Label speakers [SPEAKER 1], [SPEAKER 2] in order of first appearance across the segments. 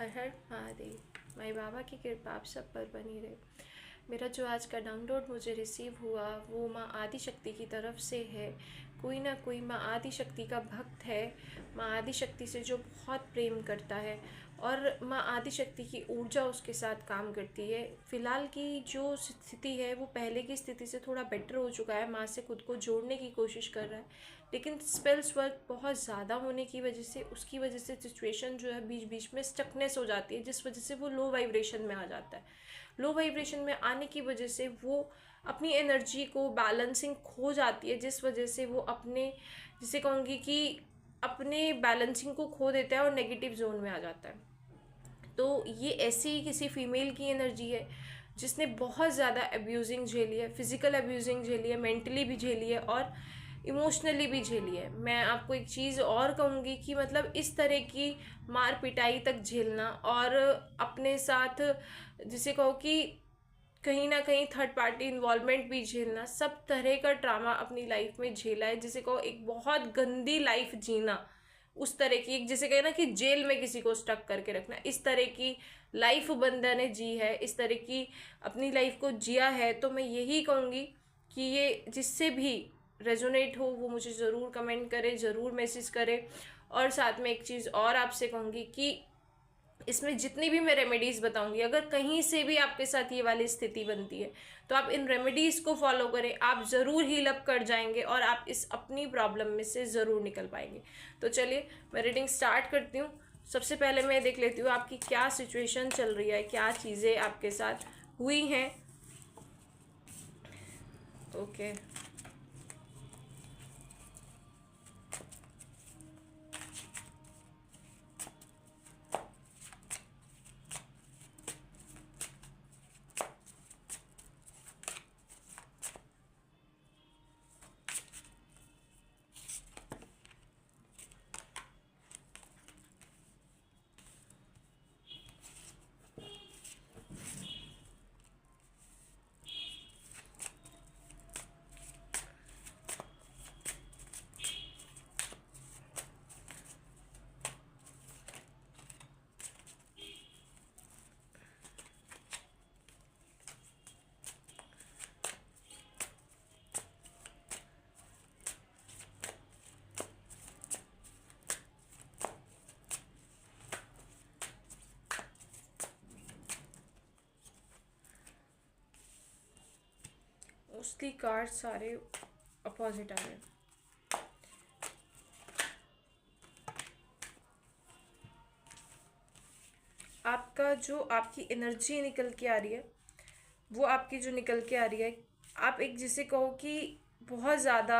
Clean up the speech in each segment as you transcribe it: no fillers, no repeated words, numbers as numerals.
[SPEAKER 1] हर हर महादेव। माई बाबा की कृपा आप सब पर बनी रहे। मेरा जो आज का डाउनलोड मुझे रिसीव हुआ वो माँ आदि शक्ति की तरफ से है। कोई ना कोई माँ आदि शक्ति का भक्त है, माँ आदि शक्ति से जो बहुत प्रेम करता है और माँ आदि शक्ति की ऊर्जा उसके साथ काम करती है। फ़िलहाल की जो स्थिति है वो पहले की स्थिति से थोड़ा बेटर हो चुका है। माँ से खुद को जोड़ने की कोशिश कर रहा है, लेकिन स्पेल्स वर्क बहुत ज़्यादा होने की वजह से उसकी वजह से सिचुएशन जो है बीच बीच में स्टकनेस हो जाती है, जिस वजह से वो लो वाइब्रेशन में आ जाता है। लो वाइब्रेशन में आने की वजह से वो अपनी एनर्जी को बैलेंसिंग खो जाती है, जिस वजह से वो अपने, जिसे कहूँगी कि अपने बैलेंसिंग को खो देता है और नेगेटिव जोन में आ जाता है। तो ये ऐसी ही किसी फीमेल की एनर्जी है जिसने बहुत ज़्यादा अब्यूजिंग झेली है, फिज़िकल अब्यूजिंग झेली है, मेंटली भी झेली है और इमोशनली भी झेली है। मैं आपको एक चीज़ और कहूँगी कि मतलब इस तरह की मार पिटाई तक झेलना और अपने साथ जिसे कहो कि कहीं ना कहीं थर्ड पार्टी इन्वॉल्वमेंट भी झेलना, सब तरह का ड्रामा अपनी लाइफ में झेला है, जिसे कहो एक बहुत गंदी लाइफ जीना, उस तरह की एक जिसे कहे ना कि जेल में किसी को स्टक करके रखना, इस तरह की लाइफ बंदा ने जी है, इस तरह की अपनी लाइफ को जिया है। तो मैं यही कहूँगी कि ये जिससे भी रेजोनेट हो वो मुझे ज़रूर कमेंट करे, ज़रूर मैसेज करे। और साथ में एक चीज़ और आपसे कहूँगी कि इसमें जितनी भी मैं रेमेडीज़ बताऊंगी, अगर कहीं से भी आपके साथ ये वाली स्थिति बनती है तो आप इन रेमेडीज़ को फॉलो करें, आप ज़रूर हील अप कर जाएंगे और आप इस अपनी प्रॉब्लम में से ज़रूर निकल पाएंगे। तो चलिए मैं रीडिंग स्टार्ट करती हूँ। सबसे पहले मैं देख लेती हूँ आपकी क्या सिचुएशन चल रही है, क्या चीज़ें आपके साथ हुई हैं। ओके, मोस्टली कार्ड सारे अपोजिट आ रहे हैं। आपका जो आपकी एनर्जी निकल के आ रही है वो आपकी जो निकल के आ रही है, आप एक जिसे कहो कि बहुत ज़्यादा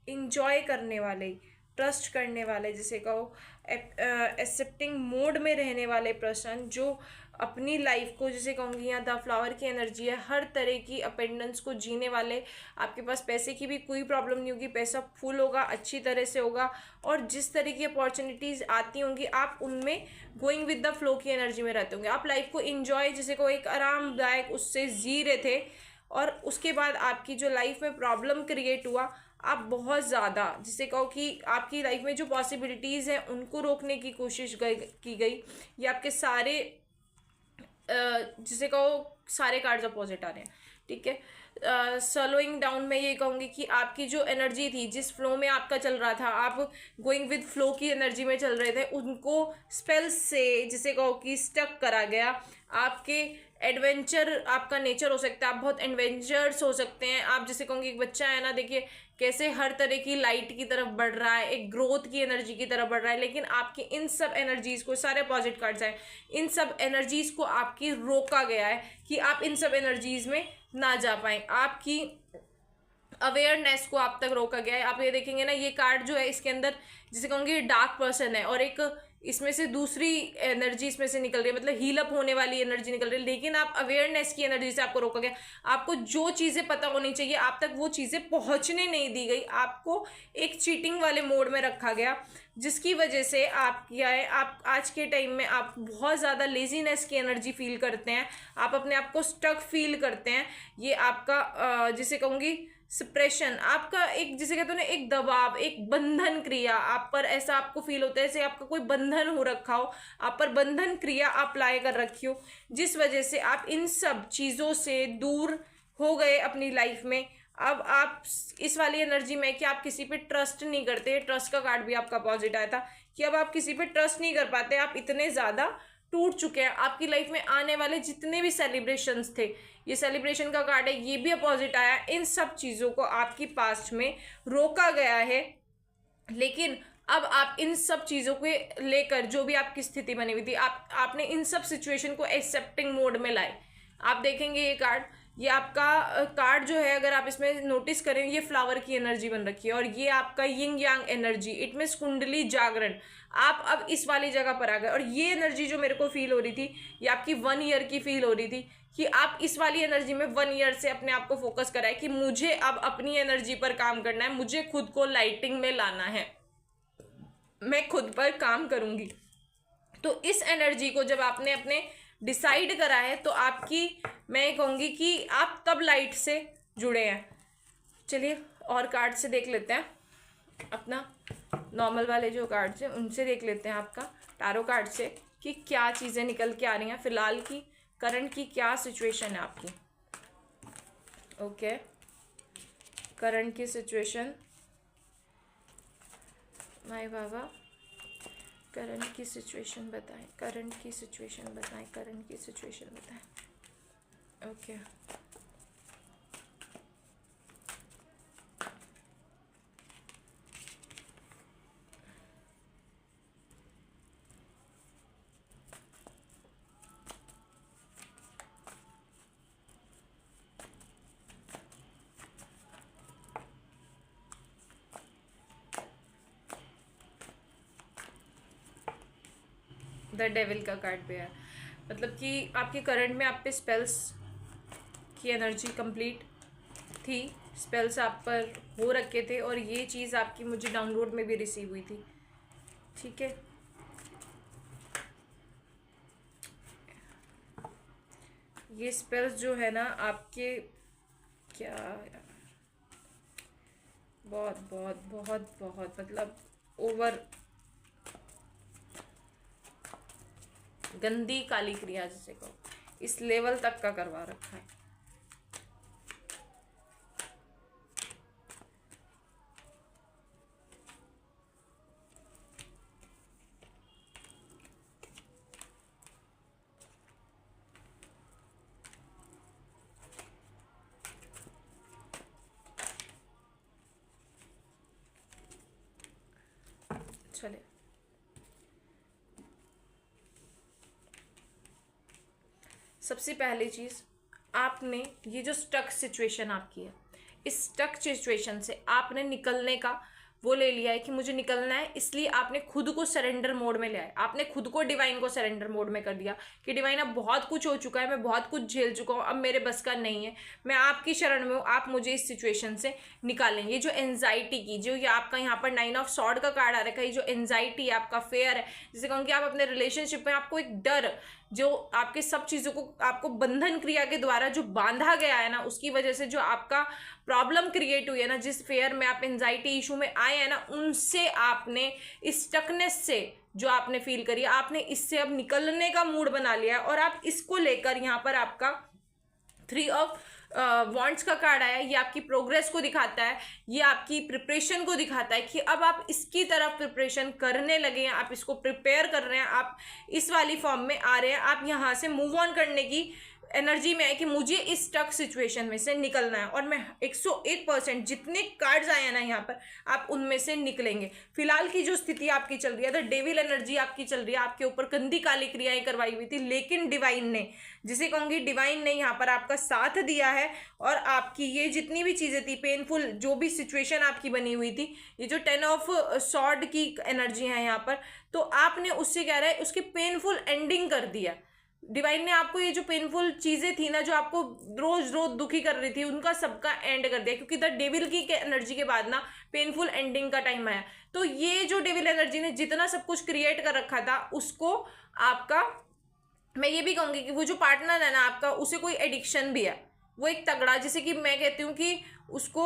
[SPEAKER 1] इंजॉय करने वाले, ट्रस्ट करने वाले, जिसे कहो एक्सेप्टिंग मोड में रहने वाले पर्सन, जो अपनी लाइफ को जिसे कहूँगी यहाँ द फ्लावर की एनर्जी है, हर तरह की अपेंडेंस को जीने वाले। आपके पास पैसे की भी कोई प्रॉब्लम नहीं होगी, पैसा फुल होगा, अच्छी तरह से होगा और जिस तरह की अपॉर्चुनिटीज़ आती होंगी आप उनमें गोइंग विद द फ्लो की एनर्जी में रहते होंगे। आप लाइफ को इंजॉय जिसे को एक आरामदायक उससे जी रहे थे और उसके बाद आपकी जो लाइफ में प्रॉब्लम क्रिएट हुआ, आप बहुत ज़्यादा जिसे कहो कि आपकी लाइफ में जो पॉसिबिलिटीज़ हैं उनको रोकने की कोशिश की गई। ये आपके सारे जिसे कहो सारे कार्ड्स अपोजिट आ रहे हैं, ठीक है। स्लोइंग डाउन में ये कहूँगी कि आपकी जो एनर्जी थी, जिस फ्लो में आपका चल रहा था, आप गोइंग विद फ्लो की एनर्जी में चल रहे थे, उनको स्पेल्स से जिसे कहो कि स्टक करा गया। आपके एडवेंचर आपका नेचर हो सकता है, आप बहुत एडवेंचर्स हो सकते हैं। आप जैसे कहूँगी एक बच्चा है ना, देखिए कैसे हर तरह की लाइट की तरफ बढ़ रहा है, एक ग्रोथ की एनर्जी की तरफ बढ़ रहा है, लेकिन आपकी इन सब एनर्जीज को, सारे पॉजिटिव कार्ड्स हैं, इन सब एनर्जीज को आपकी रोका गया है कि आप इन सब एनर्जीज में ना जा पाएं। आपकी अवेयरनेस को आप तक रोका गया है। आप ये देखेंगे ना, ये कार्ड जो है इसके अंदर जिसे कहूँगी डार्क पर्सन है और एक इसमें से दूसरी एनर्जी इसमें से निकल रही है, मतलब हील अप होने वाली एनर्जी निकल रही है, लेकिन आप अवेयरनेस की एनर्जी से आपको रोका गया। आपको जो चीज़ें पता होनी चाहिए आप तक वो चीज़ें पहुंचने नहीं दी गई, आपको एक चीटिंग वाले मोड में रखा गया, जिसकी वजह से आप क्या है, आप आज के टाइम में आप बहुत ज़्यादा लेजीनेस की एनर्जी फील करते हैं, आप अपने आप को स्टक फील करते हैं। ये आपका जिसे कहूँगी सप्रेशन, आपका एक जिसे कहते हैं ना एक दबाव, एक बंधन क्रिया आप पर ऐसा आपको फील होता है जैसे आपका कोई बंधन हो रखा हो, आप पर बंधन क्रिया आप लाए कर रखी हो, जिस वजह से आप इन सब चीज़ों से दूर हो गए अपनी लाइफ में। अब आप इस वाली एनर्जी में कि आप किसी पे ट्रस्ट नहीं करते, ट्रस्ट का कार्ड भी आपका पॉजिटिव आया था कि अब आप किसी पे ट्रस्ट नहीं कर पाते, आप इतने ज़्यादा टूट चुके हैं। आपकी लाइफ में आने वाले जितने भी सेलिब्रेशंस थे, ये सेलिब्रेशन का कार्ड है, ये भी अपोजिट आया। इन सब चीज़ों को आपकी पास्ट में रोका गया है, लेकिन अब आप इन सब चीज़ों को लेकर जो भी आपकी स्थिति बनी हुई थी, आपने इन सब सिचुएशन को एक्सेप्टिंग मोड में लाए। आप देखेंगे ये कार्ड, ये आपका कार्ड जो है, अगर आप इसमें नोटिस करें, ये फ्लावर की एनर्जी बन रखी है और ये आपका Ying Yang energy, it means कुंडली जागरण। आप अब इस वाली जगह पर आ गए और ये एनर्जी जो मेरे को फील हो रही थी, ये आपकी 1 ईयर की फील हो रही थी कि आप इस वाली एनर्जी में 1 ईयर से अपने आप को फोकस करा है कि मुझे अब अपनी एनर्जी पर काम करना है, मुझे खुद को लाइटिंग में लाना है, मैं खुद पर काम करूंगी। तो इस एनर्जी को जब आपने अपने डिसाइड करा है तो आपकी, मैं कहूँगी कि आप तब लाइट से जुड़े हैं। चलिए और कार्ड से देख लेते हैं, अपना नॉर्मल वाले जो कार्ड्स हैं उनसे देख लेते हैं आपका टारो कार्ड से कि क्या चीज़ें निकल के आ रही हैं, फिलहाल की करंट की क्या सिचुएशन है आपकी। ओके, करंट की सिचुएशन माय बाबा, करंट की सिचुएशन बताएं, करंट की सिचुएशन बताएं, करंट की सिचुएशन बताएं। ओके, द डेविल का कार्ड पे है, मतलब कि आपके करंट में आप पे स्पेल्स की एनर्जी कंप्लीट थी, स्पेल्स आप पर हो रखे थे और ये चीज़ आपकी मुझे डाउनलोड में भी रिसीव हुई थी। ठीक है, ये स्पेल्स जो है ना आपके, क्या बहुत बहुत बहुत बहुत मतलब ओवर गंदी काली क्रिया जिसे कहो, इस लेवल तक का करवा रखा है। चले, सबसे पहली चीज़, आपने ये जो स्टक सिचुएशन आपकी है, इस स्टक सिचुएशन से आपने निकलने का वो ले लिया है कि मुझे निकलना है, इसलिए आपने खुद को सरेंडर मोड में लिया है। आपने खुद को डिवाइन को सरेंडर मोड में कर दिया कि डिवाइन अब बहुत कुछ हो चुका है, मैं बहुत कुछ झेल चुका हूँ, अब मेरे बस का नहीं है, मैं आपकी शरण में हूँ, आप मुझे इस सिचुएशन से निकालेंगे। ये जो एंजाइटी की, जो ये आपका यहाँ पर 9 ऑफ सॉर्ड का कार्ड आ रखा है, ये जो एंजाइटी है, आपका फेयर है, जिसे कहूँ कि आप अपने रिलेशनशिप में आपको एक डर, जो आपके सब चीज़ों को आपको बंधन क्रिया के द्वारा जो बांधा गया है ना, उसकी वजह से जो आपका प्रॉब्लम क्रिएट हुई है ना, जिस फेयर में आप एंजाइटी इशू में आए हैं ना, उनसे आपने इस स्टकनेस से जो आपने फील करी, आपने इससे अब निकलने का मूड बना लिया है और आप इसको लेकर यहाँ पर आपका 3 ऑफ वॉन्ट्स का कार्ड आया, ये आपकी प्रोग्रेस को दिखाता है, ये आपकी प्रिपरेशन को दिखाता है कि अब आप इसकी तरफ प्रिपरेशन करने लगे हैं, आप इसको प्रिपेयर कर रहे हैं, आप इस वाली फॉर्म में आ रहे हैं, आप यहाँ से मूव ऑन करने की एनर्जी में है कि मुझे इस स्टक सिचुएशन में से निकलना है और मैं 101% जितने कार्ड्स आए हैं ना यहाँ पर, आप उनमें से निकलेंगे। फिलहाल की जो स्थिति आपकी चल रही है, द डेविल एनर्जी आपकी चल रही है, आपके ऊपर गंदी काली क्रियाएं करवाई हुई थी, लेकिन डिवाइन ने, जिसे कहूँगी डिवाइन ने यहाँ पर आपका साथ दिया है और आपकी ये जितनी भी चीज़ें थी, पेनफुल जो भी सिचुएशन आपकी बनी हुई थी, ये जो 10 ऑफ सॉर्ड की एनर्जी है यहाँ पर, तो आपने उससे क्या रहा है, उसकी पेनफुल एंडिंग कर दिया। डिवाइन ने आपको ये जो पेनफुल चीज़ें थी ना, जो आपको रोज रोज दुखी कर रही थी, उनका सबका एंड कर दिया, क्योंकि द डेविल की एनर्जी के बाद ना पेनफुल एंडिंग का टाइम आया। तो ये जो डेविल एनर्जी ने जितना सब कुछ क्रिएट कर रखा था, उसको आपका, मैं ये भी कहूँगी कि वो जो पार्टनर है ना आपका, उसे कोई एडिक्शन भी है, वो एक तगड़ा, जिसे कि मैं कहती हूँ कि उसको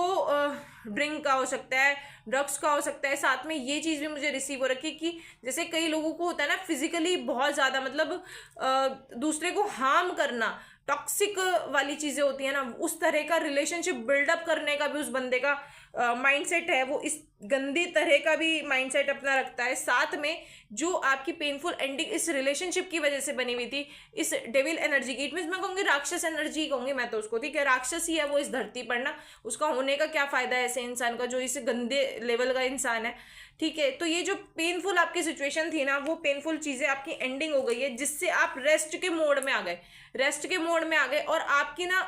[SPEAKER 1] ड्रिंक का हो सकता है, ड्रग्स का हो सकता है। साथ में ये चीज़ भी मुझे रिसीव हो रखी कि जैसे कई लोगों को होता है ना फिजिकली बहुत ज़्यादा, मतलब दूसरे को हार्म करना, टॉक्सिक वाली चीज़ें होती है ना, उस तरह का रिलेशनशिप बिल्डअप करने का भी उस बंदे का माइंडसेट है, वो इस गंदी तरह का भी माइंडसेट अपना रखता है। साथ में जो आपकी पेनफुल एंडिंग इस रिलेशनशिप की वजह से बनी हुई थी, इस डेविल एनर्जी की, इट मीन्स मैं कहूँगी राक्षस एनर्जी कहूँगी मैं तो उसको, ठीक है, राक्षस ही है वो इस धरती पर ना, उसका होने का क्या फायदा है ऐसे इंसान का जो इस गंदे लेवल का इंसान है, ठीक है। तो ये जो पेनफुल आपकी सिचुएशन थी ना, वो पेनफुल चीज़ें आपकी एंडिंग हो गई है, जिससे आप रेस्ट के मोड में आ गए, रेस्ट के मोड में आ गए। और आपकी ना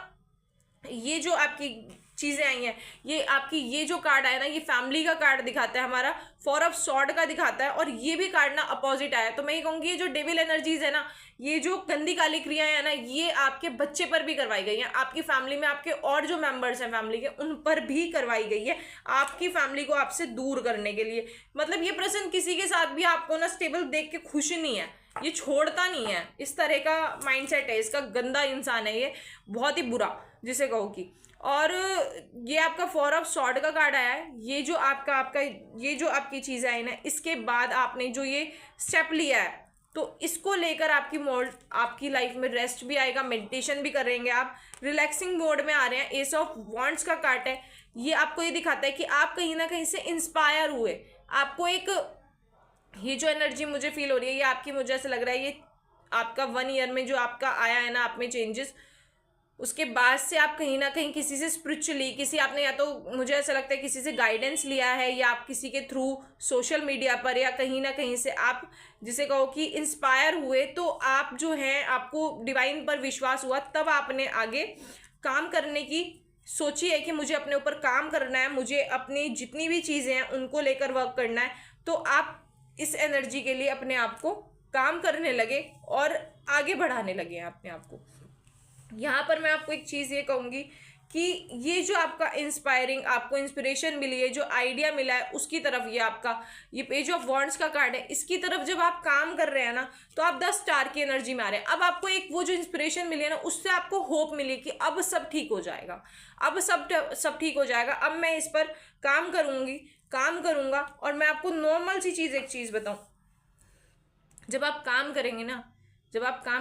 [SPEAKER 1] ये जो आपकी चीज़ें आई हैं, ये आपकी ये जो कार्ड आया ना, ये फैमिली का कार्ड दिखाता है हमारा, 4 ऑफ स्वॉर्ड का दिखाता है, और ये भी कार्ड ना अपोजिट आया। तो मैं ये कहूँगी ये जो डेविल एनर्जीज है ना, ये जो गंदी काली क्रियाएं है ना, ये आपके बच्चे पर भी करवाई गई हैं, आपकी फैमिली में आपके और जो मेंबर्स हैं फैमिली के, उन पर भी करवाई गई है, आपकी फैमिली को आपसे दूर करने के लिए। मतलब ये पर्सन किसी के साथ भी आपको ना स्टेबल देख के खुश नहीं है, ये छोड़ता नहीं है, इस तरह का माइंडसेट है इसका, गंदा इंसान है ये, बहुत ही बुरा जिसे कहो कि। और ये आपका 4 ऑफ स्वॉर्ड का कार्ड आया है, ये जो आपका ये जो आपकी चीज़ आई ना, इसके बाद आपने जो ये स्टेप लिया है, तो इसको लेकर आपकी लाइफ में रेस्ट भी आएगा, मेडिटेशन भी करेंगे आप, रिलैक्सिंग मोड में आ रहे हैं। एस ऑफ वॉन्ड्स का कार्ड है, ये आपको ये दिखाता है कि आप कहीं ना कहीं से इंस्पायर हुए, आपको एक ये जो एनर्जी मुझे फील हो रही है, ये आपकी, मुझे ऐसा लग रहा है ये आपका 1 ईयर में जो आपका आया है ना आप में चेंजेस, उसके बाद से आप कहीं ना कहीं किसी से स्पिरिचुअली, किसी आपने, या तो मुझे ऐसा लगता है किसी से गाइडेंस लिया है, या आप किसी के थ्रू सोशल मीडिया पर या कहीं ना कहीं से आप जिसे कहो कि इंस्पायर हुए, तो आप जो हैं आपको डिवाइन पर विश्वास हुआ, तब आपने आगे काम करने की सोची है कि मुझे अपने ऊपर काम करना है, मुझे अपनी जितनी भी चीज़ें हैं उनको लेकर वर्क करना है। तो आप इस एनर्जी के लिए अपने आप को काम करने लगे और आगे बढ़ाने लगे हैं अपने आप को। यहाँ पर मैं आपको एक चीज़ ये कहूँगी कि ये जो आपका इंस्पायरिंग, आपको इंस्पिरेशन मिली है, जो आइडिया मिला है, उसकी तरफ ये आपका ये पेज ऑफ वॉन्ड्स का कार्ड है, इसकी तरफ जब आप काम कर रहे हैं ना, तो आप 10 स्टार की एनर्जी में आ रहे हैं। अब आपको एक वो जो इंस्पिरेशन मिली है ना, उससे आपको होप मिली कि अब सब ठीक हो जाएगा, अब सब ठीक हो जाएगा, अब मैं इस पर काम करूँगा। और मैं आपको नॉर्मल सी चीज़ एक चीज़ बताऊँ, जब आप काम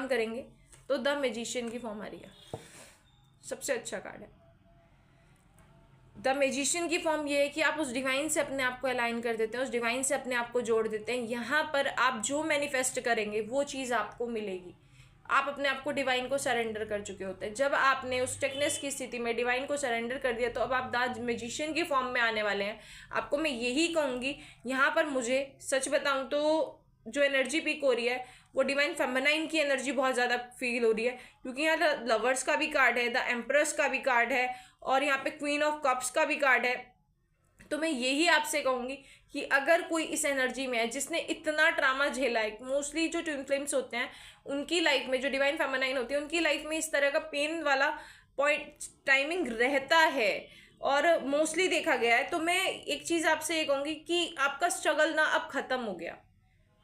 [SPEAKER 1] करेंगे तो द मैजिशियन की फॉर्म आ रही है, सबसे अच्छा कार्ड है। द मैजिशियन की फॉर्म ये है कि आप उस डिवाइन से अपने आप को अलाइन कर देते हैं, उस डिवाइन से अपने आप को जोड़ देते हैं। यहाँ पर आप जो मैनिफेस्ट करेंगे वो चीज़ आपको मिलेगी। आप अपने आप को डिवाइन को सरेंडर कर चुके होते हैं। जब आपने उस टेकनेस की स्थिति में डिवाइन को सरेंडर कर दिया, तो अब आप द मैजिशियन की फॉर्म में आने वाले हैं। आपको मैं यही कहूँगी, यहाँ पर मुझे सच बताऊँ तो जो एनर्जी पिक हो रही है वो डिवाइन फेमिनाइन की एनर्जी बहुत ज़्यादा फील हो रही है, क्योंकि यहाँ लवर्स का भी कार्ड है, द एम्प्रेस का भी कार्ड है, और यहाँ पे क्वीन ऑफ कप्स का भी कार्ड है। तो मैं यही आपसे कहूँगी कि अगर कोई इस एनर्जी में है जिसने इतना ट्रामा झेला है, मोस्टली जो ट्विन फ्लेम्स होते हैं उनकी लाइफ में, जो डिवाइन फेमिनाइन होती है उनकी लाइफ में इस तरह का पेन वाला पॉइंट टाइमिंग रहता है और मोस्टली देखा गया है। तो मैं एक चीज़ आपसे ये कहूँगी कि आपका स्ट्रगल ना अब ख़त्म हो गया,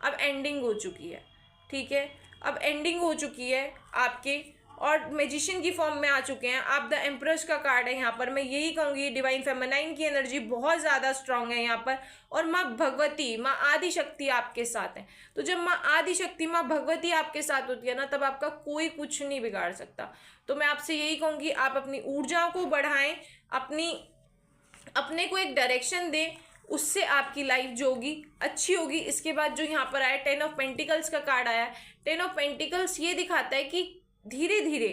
[SPEAKER 1] अब एंडिंग हो चुकी है, ठीक है, अब एंडिंग हो चुकी है आपकी, और मैजिशियन की फॉर्म में आ चुके हैं आप। द एम्प्रेस का कार्ड है यहाँ पर। मैं यही कहूँगी डिवाइन फेमिनाइन की एनर्जी बहुत ज़्यादा स्ट्रांग है यहाँ पर, और माँ भगवती, माँ आदि शक्ति आपके साथ है। तो जब माँ आदि शक्ति, माँ भगवती आपके साथ होती है ना, तब आपका कोई कुछ नहीं बिगाड़ सकता। तो मैं आपसे यही कहूँगी आप अपनी ऊर्जा को बढ़ाएं, अपने को एक डायरेक्शन दें, उससे आपकी लाइफ जो होगी अच्छी होगी। इसके बाद जो यहाँ पर आया 10 ऑफ पेंटिकल्स का कार्ड आया है, 10 ऑफ पेंटिकल्स ये दिखाता है कि धीरे धीरे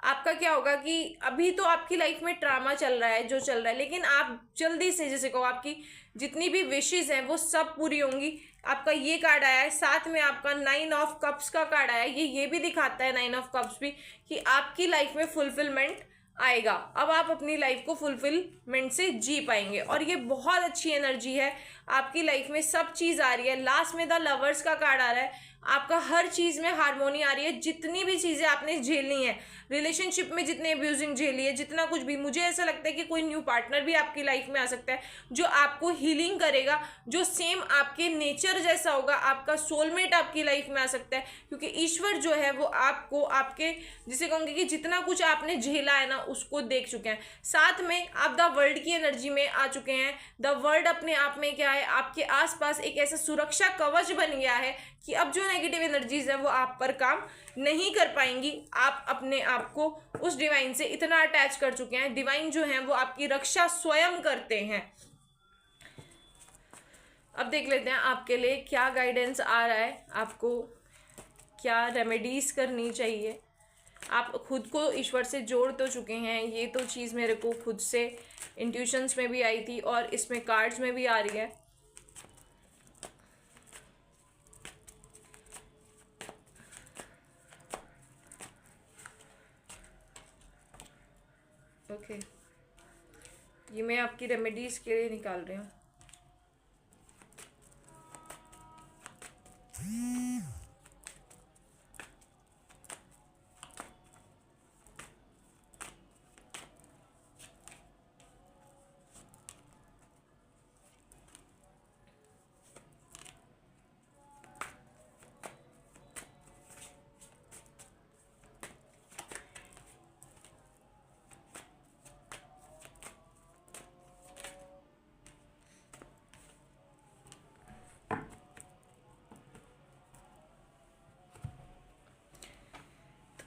[SPEAKER 1] आपका क्या होगा कि अभी तो आपकी लाइफ में ट्रामा चल रहा है जो चल रहा है, लेकिन आप जल्दी से, जैसे कहो आपकी जितनी भी विशेज़ हैं वो सब पूरी होंगी। आपका ये कार्ड आया है, साथ में आपका 9 ऑफ कप्स का कार्ड आया है। ये भी दिखाता है 9 ऑफ कप्स भी कि आपकी लाइफ में फुलफिलमेंट आएगा, अब आप अपनी लाइफ को फुलफिलमेंट से जी पाएंगे, और ये बहुत अच्छी एनर्जी है। आपकी लाइफ में सब चीज़ आ रही है। लास्ट में द लवर्स का कार्ड आ रहा है, आपका हर चीज़ में हार्मोनी आ रही है। जितनी भी चीज़ें आपने झेलनी है रिलेशनशिप में, जितने अब्यूजिंग झेली है, जितना कुछ भी, मुझे ऐसा लगता है कि कोई न्यू पार्टनर भी आपकी लाइफ में आ सकता है जो आपको हीलिंग करेगा, जो सेम आपके नेचर जैसा होगा। आपका सोलमेट आपकी लाइफ में आ सकता है, क्योंकि ईश्वर जो है वो आपको आपके, जिसे कहूँगी कि जितना कुछ आपने झेला है ना उसको देख चुके हैं। साथ में आप द वर्ल्ड की एनर्जी में आ चुके हैं। द वर्ल्ड अपने आप में क्या है, आपके आसपास एक ऐसा सुरक्षा कवच बन गया है कि अब जो नेगेटिव एनर्जीज है वो आप पर काम नहीं कर पाएंगी। आप अपने आप को उस डिवाइन से इतना अटैच कर चुके हैं, डिवाइन जो है वो आपकी रक्षा स्वयं करते हैं। अब देख लेते हैं आपके लिए क्या गाइडेंस आ रहा है, आपको क्या रेमेडीज करनी चाहिए। आप खुद को ईश्वर से जोड़ तो चुके हैं, ये तो चीज़ मेरे को खुद से इंट्यूशंस में भी आई थी और इसमें कार्ड्स में भी आ रही है। ओके, ये मैं आपकी रेमेडीज के लिए निकाल रही हूँ।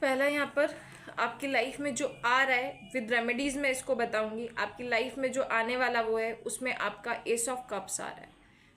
[SPEAKER 1] पहला यहाँ पर आपकी लाइफ में जो आ रहा है विद रेमेडीज में इसको बताऊंगी। आपकी लाइफ में जो आने वाला वो है, उसमें आपका एस ऑफ कप्स आ रहा है।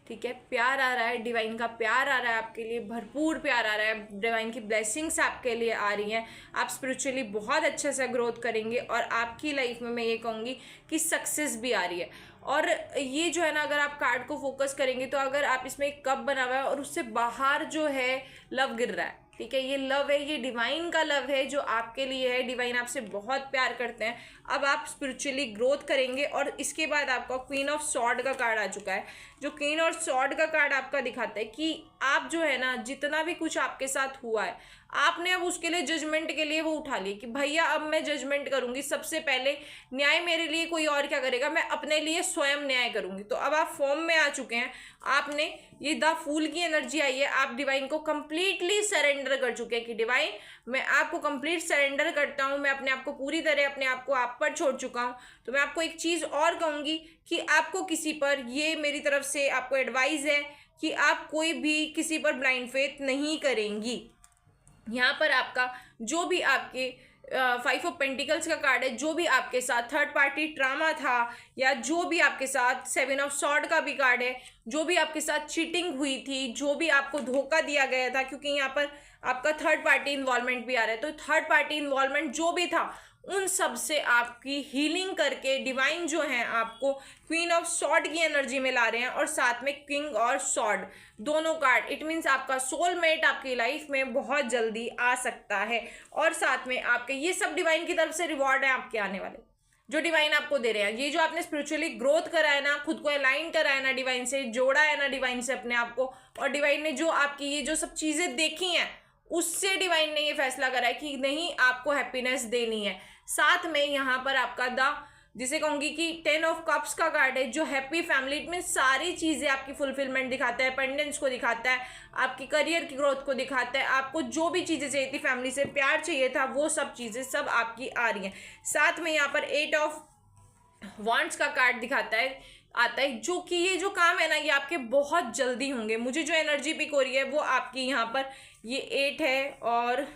[SPEAKER 1] ठीक है, प्यार आ रहा है, डिवाइन का प्यार आ रहा है आपके लिए, भरपूर प्यार आ रहा है, डिवाइन की ब्लेसिंग्स आपके लिए आ रही हैं। आप स्पिरिचुअली बहुत अच्छे से ग्रोथ करेंगे और आपकी लाइफ में मैं ये कहूँगी कि सक्सेस भी आ रही है। और ये जो है ना, अगर आप कार्ड को फोकस करेंगे तो अगर आप इसमें एक कप बना हुआ है और उससे बाहर जो है लव गिर रहा है, ठीक है, ये लव है, ये डिवाइन का लव है जो आपके लिए है। डिवाइन आपसे बहुत प्यार करते हैं। अब आप स्पिरिचुअली ग्रोथ करेंगे। और इसके बाद आपका क्वीन ऑफ सॉर्ड का कार्ड आ चुका है। जो क्वीन ऑफ सॉर्ड का कार्ड आपका दिखाता है कि आप जो है ना, जितना भी कुछ आपके साथ हुआ है, आपने अब उसके लिए जजमेंट के लिए वो उठा लिया कि भैया अब मैं जजमेंट करूंगी। सबसे पहले न्याय मेरे लिए कोई और क्या करेगा, मैं अपने लिए स्वयं न्याय करूंगी। तो अब आप फॉर्म में आ चुके हैं। आपने ये द फूल की एनर्जी आई है, आप डिवाइन को कंप्लीटली सरेंडर कर चुके हैं कि डिवाइन मैं आपको कंप्लीट सरेंडर करता हूँ, मैं अपने आप को पूरी तरह अपने आप को आप पर छोड़ चुका हूँ। तो मैं आपको एक चीज़ और कहूँगी कि आपको किसी पर, ये मेरी तरफ से आपको एडवाइस है कि आप कोई भी किसी पर ब्लाइंड फेथ नहीं करेंगी। यहाँ पर आपका जो भी आपके 5 ऑफ पेंटिकल्स का कार्ड है, जो भी आपके साथ थर्ड पार्टी ड्रामा था, या जो भी आपके साथ 7 ऑफ सॉर्ड का भी कार्ड है, जो भी आपके साथ चीटिंग हुई थी, जो भी आपको धोखा दिया गया था, क्योंकि यहाँ पर आपका थर्ड पार्टी इन्वॉल्वमेंट भी आ रहा है। तो थर्ड पार्टी इन्वॉल्वमेंट जो भी था उन सब से आपकी हीलिंग करके डिवाइन जो है आपको क्वीन ऑफ सॉर्ड की एनर्जी में ला रहे हैं और साथ में किंग और सॉर्ड दोनों कार्ड। इट मीन्स आपका सोलमेट आपकी लाइफ में बहुत जल्दी आ सकता है। और साथ में आपके ये सब डिवाइन की तरफ से रिवॉर्ड है आपके आने वाले, जो डिवाइन आपको दे रहे हैं। ये जो आपने स्पिरिचुअली ग्रोथ करा है ना, खुद को अलाइन करा है ना, डिवाइन से जोड़ा है ना, डिवाइन से अपने आप को, और डिवाइन ने जो आपकी ये जो सब चीज़ें देखी हैं उससे डिवाइन ने ये फैसला करा है कि नहीं, आपको हैप्पीनेस देनी है। साथ में यहाँ पर आपका द, जिसे कहूँगी कि 10 ऑफ कप्स का कार्ड है, जो हैप्पी फैमिली, में सारी चीज़ें आपकी फुलफिलमेंट दिखाता है, पेंडेंस को दिखाता है, आपकी करियर की ग्रोथ को दिखाता है। आपको जो भी चीज़ें चाहिए थी, फैमिली से प्यार चाहिए था, वो सब चीज़ें सब आपकी आ रही हैं। साथ में यहाँ पर 8 ऑफ वांड्स का कार्ड दिखाता है, आता है, जो कि ये जो काम है ना ये आपके बहुत जल्दी होंगे। मुझे जो एनर्जी पिक हो रही है वो आपकी यहाँ पर ये 8 है और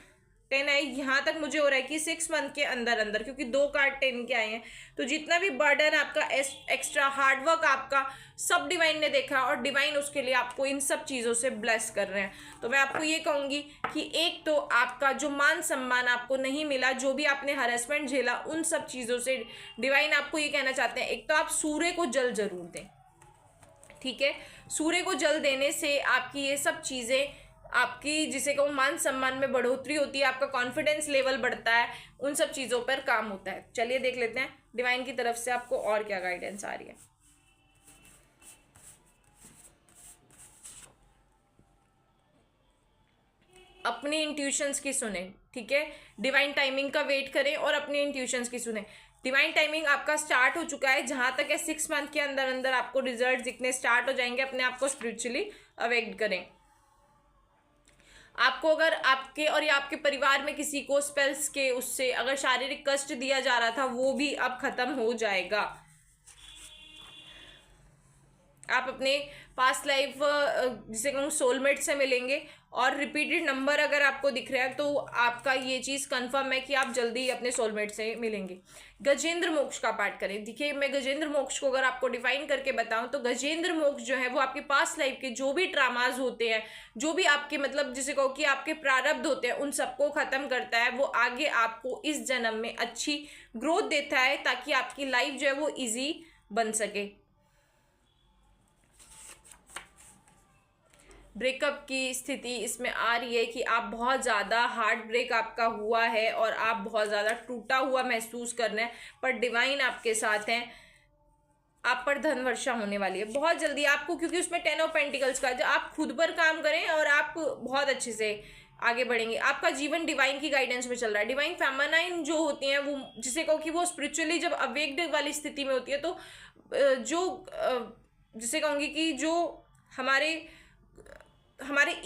[SPEAKER 1] 10 है। यहाँ तक मुझे हो रहा है कि 6 मंथ के अंदर अंदर, क्योंकि 2 कार्ड 10 के आए हैं, तो जितना भी बर्डन आपका, एक्स्ट्रा हार्डवर्क आपका, सब डिवाइन ने देखा और डिवाइन उसके लिए आपको इन सब चीज़ों से ब्लेस कर रहे हैं। तो मैं आपको ये कहूँगी कि एक तो आपका जो मान सम्मान आपको नहीं मिला, जो भी आपने हरेसमेंट झेला, उन सब चीज़ों से डिवाइन आपको ये कहना चाहते हैं, एक तो आप सूर्य को जल जरूर दें। ठीक है, सूर्य को जल देने से आपकी ये सब चीज़ें, आपकी जिसे कहूँ मान सम्मान में बढ़ोतरी होती है, आपका कॉन्फिडेंस लेवल बढ़ता है, उन सब चीज़ों पर काम होता है। चलिए देख लेते हैं डिवाइन की तरफ से आपको और क्या गाइडेंस आ रही है। अपने इंट्यूशंस की सुने, ठीक है। डिवाइन टाइमिंग का वेट करें और अपने इंट्यूशंस की सुने। डिवाइन टाइमिंग आपका स्टार्ट हो चुका है, जहां तक है 6 मंथ के अंदर अंदर आपको रिजल्ट दिखने स्टार्ट हो जाएंगे। अपने आप को स्पिरिचुअली अवेक करें। आपको अगर आपके और या आपके परिवार में किसी को स्पेल्स के उससे अगर शारीरिक कष्ट दिया जा रहा था, वो भी अब खत्म हो जाएगा। आप अपने पास्ट लाइफ जिसे कहूँ सोलमेट से मिलेंगे। और रिपीटेड नंबर अगर आपको दिख रहा है तो आपका ये चीज़ कंफर्म है कि आप जल्दी ही अपने सोलमेट से मिलेंगे। गजेंद्र मोक्ष का पाठ करें। देखिए, मैं गजेंद्र मोक्ष को अगर आपको डिफाइन करके बताऊं तो गजेंद्र मोक्ष जो है वो आपके पास्ट लाइफ के जो भी ट्रामाज होते हैं, जो भी आपके मतलब जिसे कहो कि आपके प्रारब्ध होते हैं, उन सबको खत्म करता है। वो आगे आपको इस जन्म में अच्छी ग्रोथ देता है ताकि आपकी लाइफ जो है वो ईजी बन सके। ब्रेकअप की स्थिति इसमें आ रही है कि आप बहुत ज़्यादा हार्ट ब्रेक आपका हुआ है और आप बहुत ज़्यादा टूटा हुआ महसूस कर रहे हैं, पर डिवाइन आपके साथ हैं। आप पर धन वर्षा होने वाली है बहुत जल्दी आपको, क्योंकि उसमें 10 ऑफ पेंटिकल्स का। जब आप खुद पर काम करें और आप बहुत अच्छे से आगे बढ़ेंगे। आपका जीवन डिवाइन की गाइडेंस में चल रहा है। डिवाइन फेमिनाइन जो होती हैं वो जिसे कहो कि वो स्पिरिचुअली जब अवेक्ड वाली स्थिति में होती है तो जो जिसे कहूँगी कि जो हमारे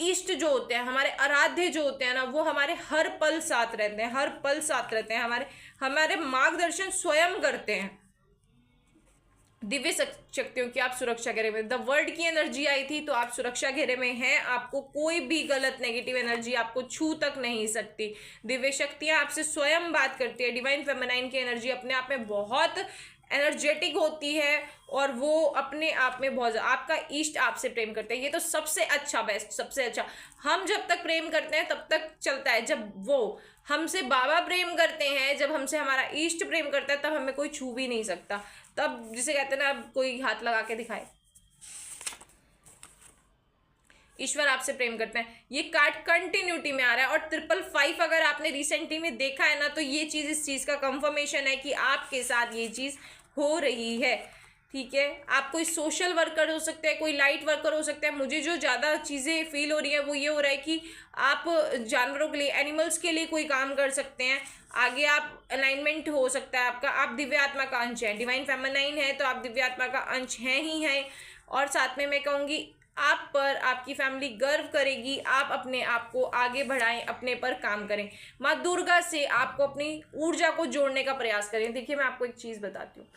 [SPEAKER 1] ईष्ट जो होते हैं, हमारे आराध्य जो होते हैं ना, वो हमारे हर पल साथ रहते हैं, हर पल साथ रहते हैं, हमारे मार्गदर्शन स्वयं करते हैं। दिव्य शक्तियों की आप सुरक्षा घेरे में, द वर्ल्ड की एनर्जी आई थी तो आप सुरक्षा घेरे में हैं। आपको कोई भी गलत नेगेटिव एनर्जी आपको छू तक नहीं सकती। दिव्य शक्तियां आपसे स्वयं बात करती है। डिवाइन फेमिनाइन की एनर्जी अपने आप में बहुत एनर्जेटिक होती है और वो अपने आप में बहुत आपका ईष्ट आपसे प्रेम करते हैं। ये तो सबसे अच्छा बेस्ट, सबसे अच्छा। हम जब तक प्रेम करते हैं तब तक चलता है। जब वो हमसे बाबा प्रेम करते हैं, जब हमसे हमारा ईष्ट प्रेम करता है, तब हमें कोई छू भी नहीं सकता। तब जिसे कहते हैं ना, अब कोई हाथ लगा के दिखाए, ईश्वर आपसे प्रेम करते हैं। ये कार्ड कंटिन्यूटी में आ रहा है। और 555 अगर आपने रिसेंटली में देखा है ना, तो ये चीज इस चीज का कंफर्मेशन है कि आपके साथ ये चीज हो रही है, ठीक है। आप कोई सोशल वर्कर हो सकते हैं, कोई लाइट वर्कर हो सकते हैं। मुझे जो ज़्यादा चीज़ें फील हो रही है वो ये हो रहा है कि आप जानवरों के लिए, एनिमल्स के लिए कोई काम कर सकते हैं। आगे आप अलाइनमेंट हो सकता है आपका। आप दिव्य आत्मा का अंश है, डिवाइन फेमिनाइन है तो आप दिव्य आत्मा का अंश हैं ही हैं। और साथ में मैं कहूँगी आप पर आपकी फैमिली गर्व करेगी। आप अपने आप को आगे बढ़ाएं, अपने पर काम करें। माँ दुर्गा से आपको अपनी ऊर्जा को जोड़ने का प्रयास करें। देखिए, मैं आपको एक चीज़ बताती हूँ।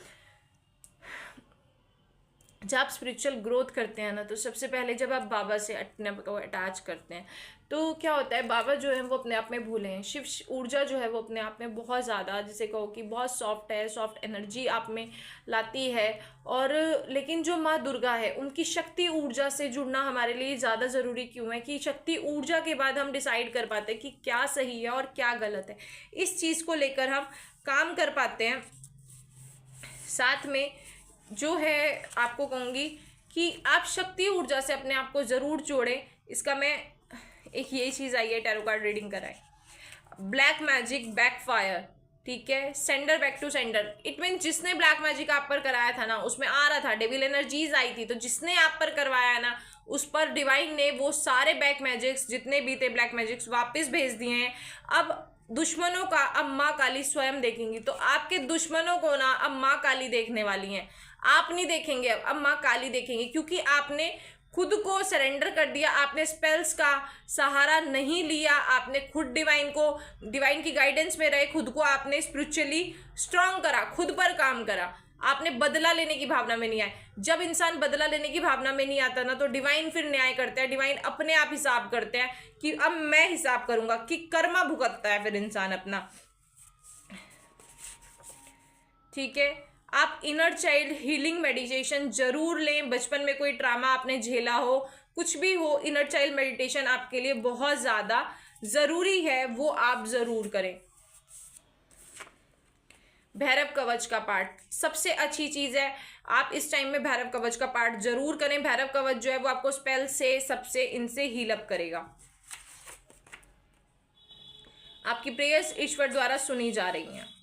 [SPEAKER 1] जब आप स्पिरिचुअल ग्रोथ करते हैं ना, तो सबसे पहले जब आप बाबा से अपने को अटैच करते हैं तो क्या होता है, बाबा जो है वो अपने आप में भूले हैं। शिव ऊर्जा जो है वो अपने आप में बहुत ज़्यादा, जिसे कहो कि बहुत सॉफ्ट है, सॉफ्ट एनर्जी आप में लाती है। और लेकिन जो माँ दुर्गा है, उनकी शक्ति ऊर्जा से जुड़ना हमारे लिए ज़्यादा ज़रूरी क्यों है कि शक्ति ऊर्जा के बाद हम डिसाइड कर पाते हैं कि क्या सही है और क्या गलत है। इस चीज़ को लेकर हम काम कर पाते हैं। साथ में जो है आपको कहूँगी कि आप शक्ति ऊर्जा से अपने आप को ज़रूर जोड़ें। इसका मैं एक यही चीज़ आई है, टैरो कार्ड रीडिंग कराए। ब्लैक मैजिक बैकफायर, ठीक है, sender back to sender. It mean जिसने ब्लैक मैजिक आप पर कराया था ना, उसमें आ रहा था डेविल एनर्जीज आई थी, तो जिसने आप पर करवाया ना, उस पर डिवाइन ने वो सारे बैक मैजिक्स जितने भी थे ब्लैक मैजिक्स वापस भेज दिए हैं। अब दुश्मनों का अब माँ काली स्वयं देखेंगी। तो आपके दुश्मनों को ना अब माँ काली देखने वाली हैं। आप नहीं देखेंगे, अब माँ काली देखेंगे, क्योंकि आपने खुद को सरेंडर कर दिया। आपने स्पेल्स का सहारा नहीं लिया, आपने खुद डिवाइन की गाइडेंस में रहे, खुद को आपने स्पिरिचुअली स्ट्रांग करा, खुद पर काम करा। आपने बदला लेने की भावना में नहीं आए। जब इंसान बदला लेने की भावना में नहीं आता ना, तो डिवाइन फिर न्याय करता है। डिवाइन अपने आप हिसाब करते हैं कि अब मैं हिसाब करूंगा, कि कर्मा भुगतता है फिर इंसान अपना, ठीक है। आप इनर चाइल्ड हीलिंग मेडिटेशन जरूर लें। बचपन में कोई ट्रामा आपने झेला हो, कुछ भी हो, इनर चाइल्ड मेडिटेशन आपके लिए बहुत ज़्यादा ज़रूरी है, वो आप ज़रूर करें। भैरव कवच का पाठ सबसे अच्छी चीज़ है। आप इस टाइम में भैरव कवच का पाठ जरूर करें। भैरव कवच जो है वो आपको स्पेल से सबसे इनसे हील अप करेगा। आपकी प्रेयर्स ईश्वर द्वारा सुनी जा रही हैं।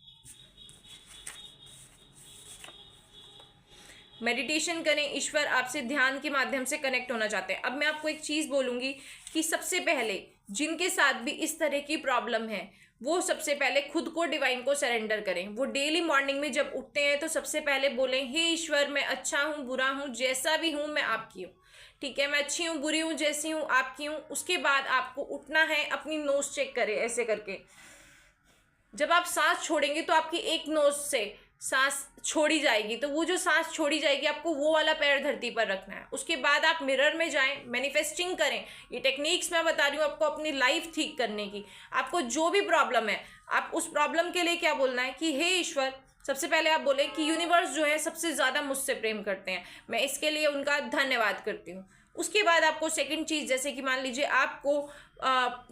[SPEAKER 1] मेडिटेशन करें, ईश्वर आपसे ध्यान के माध्यम से कनेक्ट होना चाहते हैं। अब मैं आपको एक चीज़ बोलूँगी कि सबसे पहले जिनके साथ भी इस तरह की प्रॉब्लम है, वो सबसे पहले खुद को डिवाइन को सरेंडर करें। वो डेली मॉर्निंग में जब उठते हैं तो सबसे पहले बोलें, हे ईश्वर, मैं अच्छा हूँ, बुरा हूँ, जैसा भी हूँ मैं आपकी हूँ। ठीक है, मैं अच्छी हूँ, बुरी हूँ, जैसी हूँ आपकी हूँ। उसके बाद आपको उठना है, अपनी नोज चेक करें ऐसे करके। जब आप सांस छोड़ेंगे तो आपकी एक नोज से सांस छोड़ी जाएगी, तो वो जो सांस छोड़ी जाएगी आपको वो वाला पैर धरती पर रखना है। उसके बाद आप मिरर में जाएं, मैनिफेस्टिंग करें। ये टेक्निक्स मैं बता रही हूँ आपको अपनी लाइफ ठीक करने की। आपको जो भी प्रॉब्लम है, आप उस प्रॉब्लम के लिए क्या बोलना है कि हे ईश्वर, सबसे पहले आप बोले कि यूनिवर्स जो है सबसे ज़्यादा मुझसे प्रेम करते हैं, मैं इसके लिए उनका धन्यवाद करती हूँ। उसके बाद आपको सेकंड चीज़, जैसे कि मान लीजिए आपको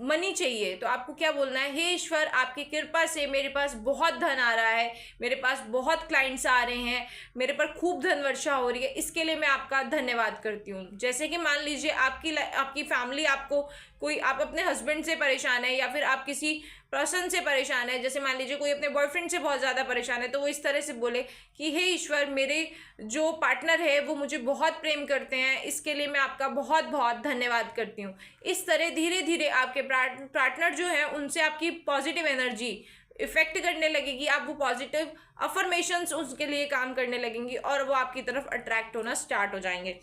[SPEAKER 1] मनी चाहिए, तो आपको क्या बोलना है, हे ईश्वर, आपकी कृपा से मेरे पास बहुत धन आ रहा है, मेरे पास बहुत क्लाइंट्स आ रहे हैं, मेरे पर खूब धन वर्षा हो रही है, इसके लिए मैं आपका धन्यवाद करती हूँ। जैसे कि मान लीजिए आपकी फैमिली, आपको कोई, आप अपने हस्बैंड से परेशान है या फिर आप किसी पर्सन से परेशान है, जैसे मान लीजिए कोई अपने बॉयफ्रेंड से बहुत ज़्यादा परेशान है, तो वो इस तरह से बोले कि हे ईश्वर, मेरे जो पार्टनर है वो मुझे बहुत प्रेम करते हैं, इसके लिए मैं आपका बहुत बहुत धन्यवाद करती हूँ। इस तरह धीरे धीरे आपके पार्टनर जो है उनसे आपकी पॉजिटिव एनर्जी इफेक्ट करने लगेगी, आप वो पॉजिटिव अफर्मेशंस उसके लिए काम करने लगेंगी और वो आपकी तरफ अट्रैक्ट होना स्टार्ट हो जाएंगे।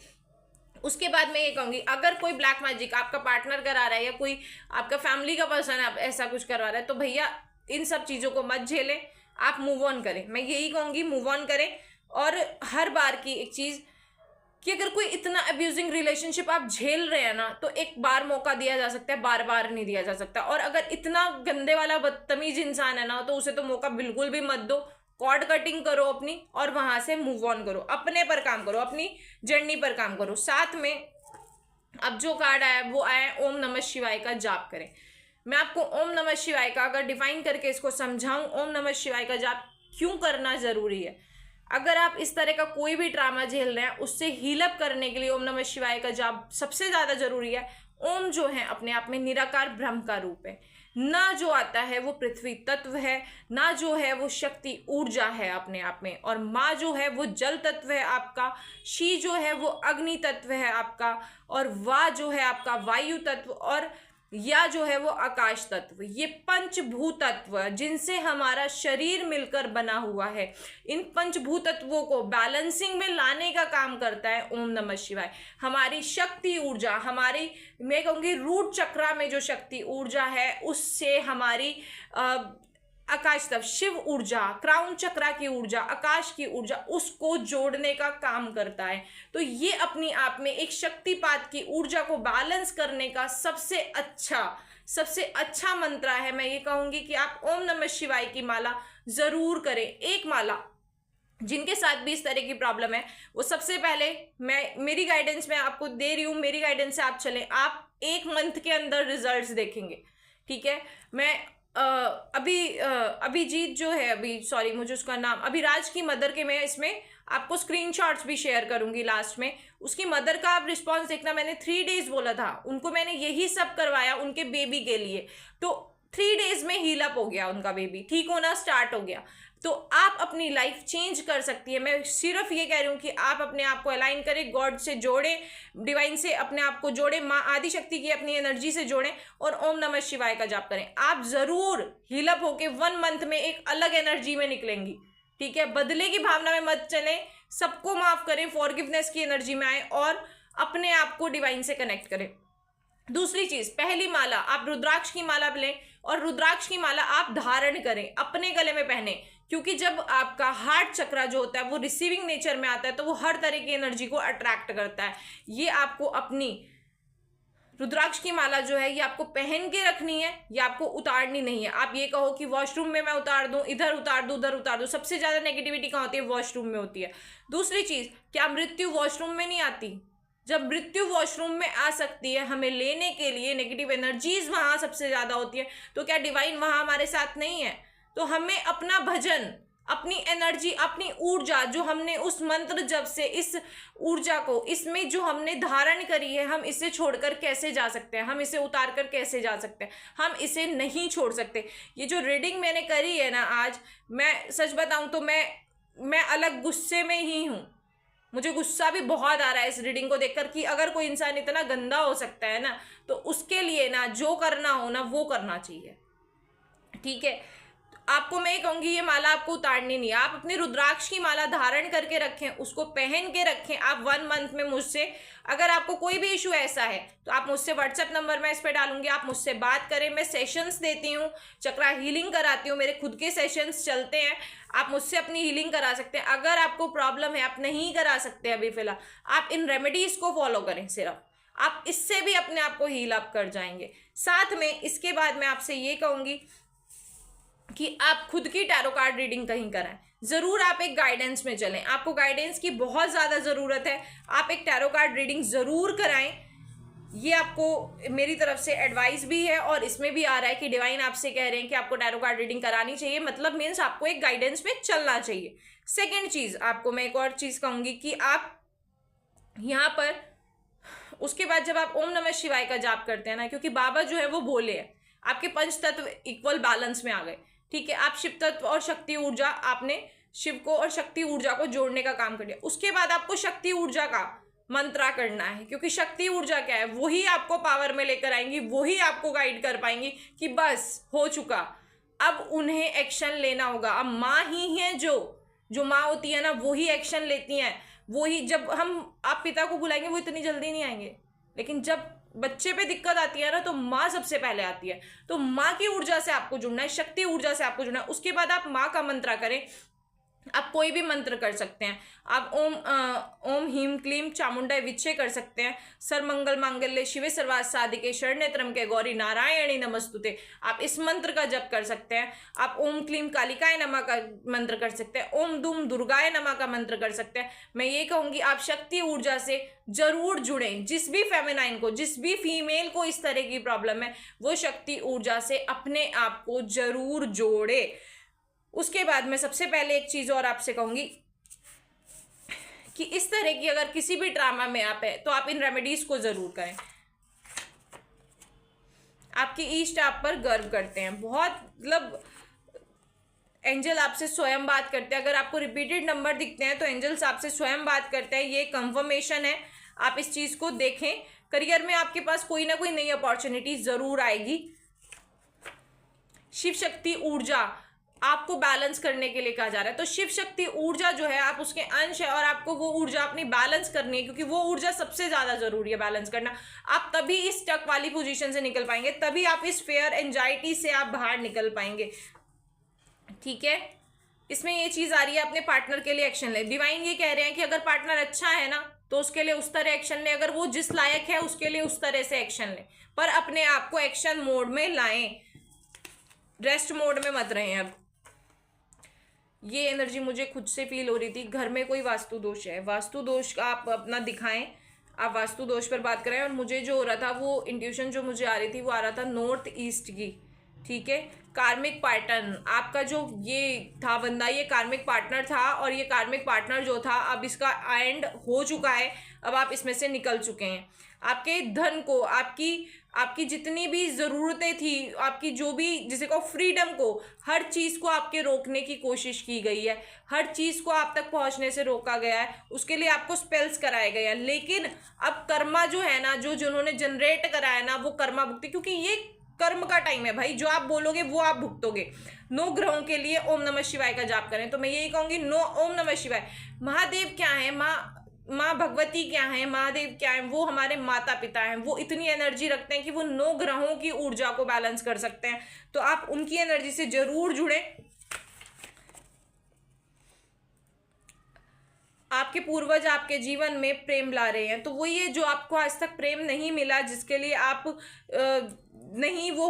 [SPEAKER 1] उसके बाद मैं ये कहूँगी, अगर कोई ब्लैक मैजिक आपका पार्टनर करा रहा है या कोई आपका फैमिली का पर्सन ऐसा कुछ करवा रहा है, तो भैया इन सब चीज़ों को मत झेलें, आप मूव ऑन करें। मैं यही कहूँगी, मूव ऑन करें। और हर बार की एक चीज़ कि अगर कोई इतना अब्यूजिंग रिलेशनशिप आप झेल रहे हैं ना, तो एक बार मौका दिया जा सकता है, बार बार नहीं दिया जा सकता। और अगर इतना गंदे वाला बदतमीज इंसान है ना, तो उसे तो मौका बिल्कुल भी मत दो। कॉर्ड कटिंग करो अपनी और वहां से मूव ऑन करो, अपने पर काम करो, अपनी जर्नी पर काम करो। साथ में अब जो कार्ड आया वो आया ओम नमः शिवाय का जाप करें। मैं आपको ओम नमः शिवाय का अगर डिफाइन करके इसको समझाऊं, ओम नमः शिवाय का जाप क्यों करना जरूरी है। अगर आप इस तरह का कोई भी ड्रामा झेल रहे हैं, उससे हील अप करने के लिए ओम नमः शिवाय का जाप सबसे ज्यादा जरूरी है। ओम जो है अपने आप में निराकार ब्रह्म का रूप है, ना जो आता है वो पृथ्वी तत्व है, ना जो है वो शक्ति ऊर्जा है अपने आप में, और माँ जो है वो जल तत्व है आपका, शी जो है वो अग्नि तत्व है आपका, और वा जो है आपका वायु तत्व, और या जो है वो आकाश तत्व। ये पंचभूत तत्व जिनसे हमारा शरीर मिलकर बना हुआ है, इन पंचभूत तत्वों को बैलेंसिंग में लाने का काम करता है ओम नमः शिवाय। हमारी शक्ति ऊर्जा, हमारी, मैं कहूँगी रूट चक्रा में जो शक्ति ऊर्जा है, उससे हमारी आकाश तत्व, शिव ऊर्जा, क्राउन चक्रा की ऊर्जा, आकाश की ऊर्जा, उसको जोड़ने का काम करता है। तो ये अपनी आप में एक शक्तिपात की ऊर्जा को बैलेंस करने का सबसे अच्छा मंत्र है। मैं ये कहूंगी कि आप ओम नमः शिवाय की माला जरूर करें। एक माला, जिनके साथ भी इस तरह की प्रॉब्लम है, वो सबसे पहले मेरी गाइडेंस में आपको दे रही हूँ, मेरी गाइडेंस से आप चलें, आप 1 मंथ के अंदर रिजल्ट्स देखेंगे। ठीक है, मैं अभिजीत जो है, सॉरी मुझे उसका नाम, अभिराज की मदर के, मैं इसमें आपको स्क्रीनशॉट्स भी शेयर करूंगी लास्ट में। उसकी मदर का आप रिस्पॉन्स देखना, मैंने 3 डेज बोला था उनको, मैंने यही सब करवाया उनके बेबी के लिए, तो 3 डेज में हील अप हो गया उनका बेबी, ठीक होना स्टार्ट हो गया। तो आप अपनी लाइफ चेंज कर सकती है। मैं सिर्फ ये कह रही हूँ कि आप अपने आप को अलाइन करें, गॉड से जोड़ें, डिवाइन से अपने आप को जोड़ें, माँ आदि शक्ति की अपनी एनर्जी से जोड़ें और ओम नमः शिवाय का जाप करें। आप जरूर हील अप होके 1 मंथ में एक अलग एनर्जी में निकलेंगी। ठीक है, बदले की भावना में मत चलें, सबको माफ करें, फॉरगिवनेस की एनर्जी में आए और अपने आप को डिवाइन से कनेक्ट करें। दूसरी चीज, पहली माला आप रुद्राक्ष की माला लें और रुद्राक्ष की माला आप धारण करें, अपने गले में पहने, क्योंकि जब आपका हार्ट चक्रा जो होता है वो रिसीविंग नेचर में आता है, तो वो हर तरह की एनर्जी को अट्रैक्ट करता है। ये आपको अपनी रुद्राक्ष की माला जो है ये आपको पहन के रखनी है, ये आपको उतारनी नहीं है। आप ये कहो कि वॉशरूम में मैं उतार दूं, इधर उतार दूं, उधर उतार दूं, सबसे ज्यादा नेगेटिविटी कहाँ होती है, वॉशरूम में होती है। दूसरी चीज, क्या मृत्यु वॉशरूम में नहीं आती? जब मृत्यु वॉशरूम में आ सकती है हमें लेने के लिए, नेगेटिव एनर्जीज वहां सबसे ज्यादा होती है, तो क्या डिवाइन वहां हमारे साथ नहीं है? तो हमें अपना भजन, अपनी एनर्जी, अपनी ऊर्जा जो हमने उस मंत्र जब से, इस ऊर्जा को इसमें जो हमने धारण करी है, हम इसे छोड़कर कैसे जा सकते हैं, हम इसे उतार कर कैसे जा सकते हैं? हम इसे नहीं छोड़ सकते। ये जो रीडिंग मैंने करी है ना आज, मैं सच बताऊं तो मैं अलग गुस्से में ही हूँ। मुझे गुस्सा भी बहुत आ रहा है इस रीडिंग को देखकर कि अगर कोई इंसान इतना गंदा हो सकता है ना, तो उसके लिए ना जो करना हो ना वो करना चाहिए। ठीक है, आपको मैं कहूंगी ये माला आपको उतारनी नहीं है, आप अपनी रुद्राक्ष की माला धारण करके रखें, उसको पहन के रखें। आप 1 मंथ में मुझसे, अगर आपको कोई भी इशू ऐसा है तो आप मुझसे व्हाट्सएप नंबर मैं इस पर डालूंगी, आप मुझसे बात करें। मैं सेशंस देती हूँ, चक्रा हीलिंग कराती हूँ, मेरे खुद के सेशंस चलते हैं, आप मुझसे अपनी हीलिंग करा सकते हैं। अगर आपको प्रॉब्लम है, आप नहीं करा सकते अभी फिलहाल, आप इन रेमेडीज को फॉलो करें सिर्फ, आप इससे भी अपने आप को हील अप कर जाएंगे। साथ में इसके बाद मैं आपसे ये कहूंगी कि आप खुद की टैरो कार्ड रीडिंग कहीं कराएं। जरूर आप एक गाइडेंस में चलें, आपको गाइडेंस की बहुत ज़्यादा ज़रूरत है, आप एक टैरो कार्ड रीडिंग ज़रूर कराएं। ये आपको मेरी तरफ से एडवाइस भी है, और इसमें भी आ रहा है कि डिवाइन आपसे कह रहे हैं कि आपको टैरो कार्ड रीडिंग करानी चाहिए, मतलब मीन्स आपको एक गाइडेंस में चलना चाहिए। सेकेंड चीज़ आपको मैं एक और चीज़ कहूँगी कि आप यहाँ पर उसके बाद जब आप ओम नमः शिवाय का जाप करते हैं ना, क्योंकि बाबा जो है वो बोले हैं, आपके पंच तत्व इक्वल बैलेंस में आ गए। ठीक है, आप शिव तत्व और शक्ति ऊर्जा, आपने शिव को और शक्ति ऊर्जा को जोड़ने का काम कर लिया। उसके बाद आपको शक्ति ऊर्जा का मंत्रा करना है, क्योंकि शक्ति ऊर्जा क्या है, वही आपको पावर में लेकर आएंगी, वही आपको गाइड कर पाएंगी कि बस हो चुका, अब उन्हें एक्शन लेना होगा। अब माँ ही है जो माँ होती है ना, वही एक्शन लेती हैं, वही। जब हम आप पिता को बुलाएंगे वो इतनी जल्दी नहीं आएंगे, लेकिन जब बच्चे पे दिक्कत आती है ना तो माँ सबसे पहले आती है। तो माँ की ऊर्जा से आपको जुड़ना है, शक्ति ऊर्जा से आपको जुड़ना है। उसके बाद आप माँ का मंत्र करें, आप कोई भी मंत्र कर सकते हैं, आप ओम ह्रीं क्लीं चामुंडाय विच्चे कर सकते हैं, सर्वमंगल मांगल्ये शिवे सर्वार्थ साधिके शरण्ये त्र्यंबके गौरी नारायणी नमस्तुते, आप इस मंत्र का जप कर सकते हैं। आप ओम क्लीं कालिकाय नमः का मंत्र कर सकते हैं, ओम दूम दुर्गाय नमः का मंत्र कर सकते हैं। मैं ये कहूँगी आप शक्ति ऊर्जा से जरूर जुड़ें। जिस भी फेमिनाइन को, जिस भी फीमेल को इस तरह की प्रॉब्लम है, वो शक्ति ऊर्जा से अपने आप को जरूर जोड़े। उसके बाद मैं सबसे पहले एक चीज और आपसे कहूंगी कि इस तरह की अगर किसी भी ड्रामा में आप है तो आप इन रेमेडीज को जरूर करें। आपकी ईष्ट आप पर गर्व करते हैं बहुत, मतलब एंजल आपसे स्वयं बात करते हैं। अगर आपको रिपीटेड नंबर दिखते हैं तो एंजल्स आपसे स्वयं बात करते हैं, ये कंफर्मेशन है। आप इस चीज को देखें, करियर में आपके पास कोई ना कोई नई अपॉर्चुनिटी जरूर आएगी। शिव शक्ति ऊर्जा आपको बैलेंस करने के लिए कहा जा रहा है, तो शिव शक्ति ऊर्जा जो है आप उसके अंश है, और आपको वो ऊर्जा अपनी बैलेंस करनी है, क्योंकि वो ऊर्जा सबसे ज्यादा जरूरी है बैलेंस करना। आप तभी इस स्टक वाली पोजीशन से निकल पाएंगे, तभी आप इस फेयर एंजाइटी से आप बाहर निकल पाएंगे। ठीक है, इसमें ये चीज आ रही है अपने पार्टनर के लिए एक्शन ले। डिवाइन ये कह रहे हैं कि अगर पार्टनर अच्छा है ना तो उसके लिए उस तरह एक्शन ले, अगर वो जिस लायक है उसके लिए उस तरह से एक्शन ले, पर अपने आप को एक्शन मोड में लाएं, रेस्ट मोड में मत रहें। अब ये एनर्जी मुझे खुद से फील हो रही थी। घर में कोई वास्तु दोष है, वास्तु दोष का आप अपना दिखाएं, आप वास्तु दोष पर बात करें। और मुझे जो हो रहा था, वो इंट्यूशन जो मुझे आ रही थी वो आ रहा था नॉर्थ ईस्ट की। ठीक है, कार्मिक पार्टनर आपका जो ये था बंदा, ये कार्मिक पार्टनर था, और ये कार्मिक पार्टनर जो था अब इसका एंड हो चुका है, अब आप इसमें से निकल चुके हैं। आपके धन को, आपकी जितनी भी ज़रूरतें थी, आपकी जो भी जिसे को फ्रीडम को, हर चीज़ को आपके रोकने की कोशिश की गई है, हर चीज़ को आप तक पहुंचने से रोका गया है, उसके लिए आपको स्पेल्स कराए गए हैं। लेकिन अब कर्मा जो है ना, जो जिन्होंने जनरेट कराया ना, वो कर्मा भुगते, क्योंकि ये कर्म का टाइम है भाई, जो आप बोलोगे वो आप भुगतोगे। 9 ग्रहों के लिए ओम नमः शिवाय का जाप करें। तो मैं यही कहूँगी, ओम नमः शिवाय। महादेव क्या है, माँ भगवती क्या है, महादेव क्या है, वो हमारे माता पिता हैं। वो इतनी एनर्जी रखते हैं कि वो 9 ग्रहों की ऊर्जा को बैलेंस कर सकते हैं, तो आप उनकी एनर्जी से जरूर जुड़े। आपके पूर्वज आपके जीवन में प्रेम ला रहे हैं, तो वो ये जो आपको आज तक प्रेम नहीं मिला, जिसके लिए आप नहीं वो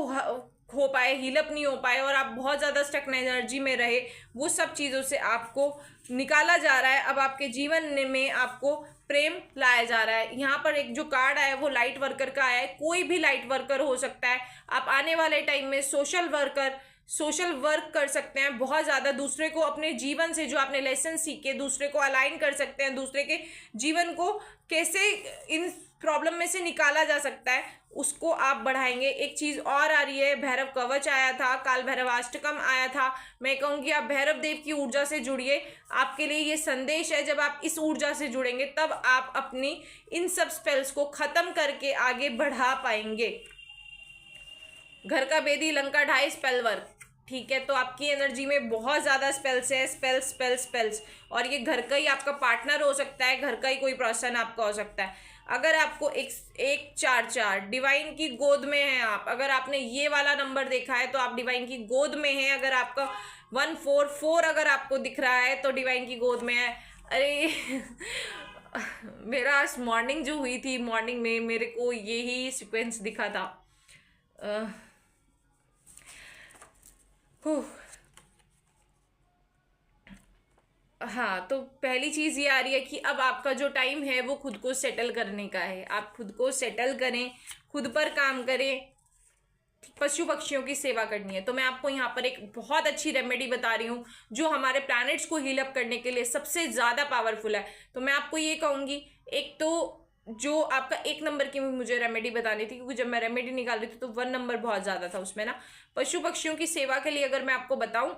[SPEAKER 1] हो पाए, हीलअप नहीं हो पाए, और आप बहुत ज़्यादा स्टक एनर्जी में रहे, वो सब चीज़ों से आपको निकाला जा रहा है। अब आपके जीवन में आपको प्रेम लाया जा रहा है। यहाँ पर एक जो कार्ड आया है वो लाइट वर्कर का आया है। कोई भी लाइट वर्कर हो सकता है। आप आने वाले टाइम में सोशल वर्कर, सोशल वर्क कर सकते हैं बहुत ज़्यादा, दूसरे को अपने जीवन से जो आपने लेसन सीखे दूसरे को अलाइन कर सकते हैं, दूसरे के जीवन को कैसे इन प्रॉब्लम में से निकाला जा सकता है उसको आप बढ़ाएंगे। एक चीज़ और आ रही है, भैरव कवच आया था, काल भैरवाष्टकम आया था। मैं कहूँगी आप भैरव देव की ऊर्जा से जुड़िए, आपके लिए ये संदेश है। जब आप इस ऊर्जा से जुड़ेंगे तब आप अपनी इन सब स्पेल्स को ख़त्म करके आगे बढ़ा पाएंगे। घर का बेदी लंका ढाई स्पेल वर्क, ठीक है। तो आपकी एनर्जी में बहुत ज़्यादा स्पेल्स है, स्पेल्स स्पेल्स स्पेल्स, और ये घर का ही आपका पार्टनर हो सकता है, घर का ही कोई पर्सन आपका हो सकता है। अगर आपको 144 डिवाइन की गोद में है आप, अगर आपने ये वाला नंबर देखा है तो आप डिवाइन की गोद में हैं। अगर आपका 144 अगर आपको दिख रहा है तो डिवाइन की गोद में है। अरे मेरा आज मॉर्निंग जो हुई थी, मॉर्निंग में मेरे को यही सीक्वेंस दिखा था। हाँ, तो पहली चीज़ ये आ रही है कि अब आपका जो टाइम है वो खुद को सेटल करने का है। आप खुद को सेटल करें, खुद पर काम करें, पशु पक्षियों की सेवा करनी है। तो मैं आपको यहाँ पर एक बहुत अच्छी रेमेडी बता रही हूँ जो हमारे प्लैनेट्स को हील अप करने के लिए सबसे ज़्यादा पावरफुल है। तो मैं आपको ये कहूँगी, एक तो जो आपका 1 नंबर की मुझे रेमेडी बतानी थी, क्योंकि जब मैं रेमेडी निकाल रही थी तो 1 नंबर बहुत ज़्यादा था उसमें ना। पशु पक्षियों की सेवा के लिए अगर मैं आपको बताऊँ